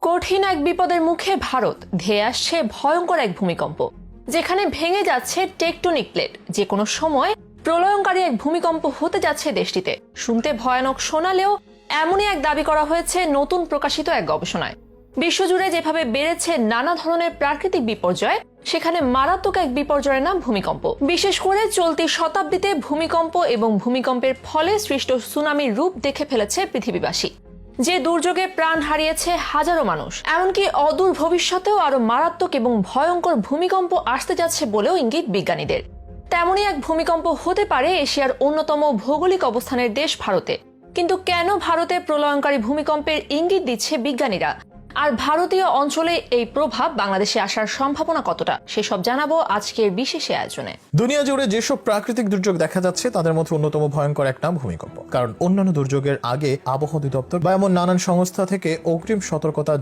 কঠিন এক বিপদের মুখে ভারত ধেয়ে আসছে ভয়ঙ্কর এক ভূমিকম্প, যেখানে ভেঙে যাচ্ছে টেকটনিক প্লেট। যে কোনো সময় প্রলয়ঙ্কারী এক ভূমিকম্প হতে যাচ্ছে দেশটিতে। শুনতে ভয়ানক শোনালেও এমনই এক দাবি করা হয়েছে নতুন প্রকাশিত এক গবেষণায়। বিশ্বজুড়ে যেভাবে বেড়েছে নানা ধরনের প্রাকৃতিক বিপর্যয়, সেখানে মারাত্মক এক বিপর্যয়ের নাম ভূমিকম্প। বিশেষ করে চলতি শতাব্দীতে ভূমিকম্প এবং ভূমিকম্পের ফলে সৃষ্ট সুনামির রূপ দেখে ফেলেছে পৃথিবীবাসী। যে দুর্যোগে প্রাণ হারিয়েছে হাজারো মানুষ, এমনকি অদূর ভবিষ্যতেও আরো মারাত্মক এবং ভয়ঙ্কর ভূমিকম্প আসতে যাচ্ছে বলেও ইঙ্গিত বিজ্ঞানীদের। তেমনই এক ভূমিকম্প হতে পারে এশিয়ার অন্যতম ভৌগোলিক অবস্থানের দেশ ভারতে। কিন্তু কেন ভারতে প্রলয়ঙ্কারী ভূমিকম্পের ইঙ্গিত দিচ্ছে বিজ্ঞানীরা, আর ভারতীয় অঞ্চলে এই প্রভাব বাংলাদেশে আসার সম্ভাবনা কতটা, সেসব জানাবো আজকের বিশেষ আয়োজনে। দুনিয়া জুড়ে যেসব প্রাকৃতিক দুর্যোগ দেখা যাচ্ছে তাদের মধ্যে অন্যতম ভয়ঙ্কর এক নাম ভূমিকম্প। কারণ অন্যান্য দুর্যোগের আগে আবহাওয়া অধিদপ্তর বা এমন নানান সংস্থা থেকে অগ্রিম সতর্কতা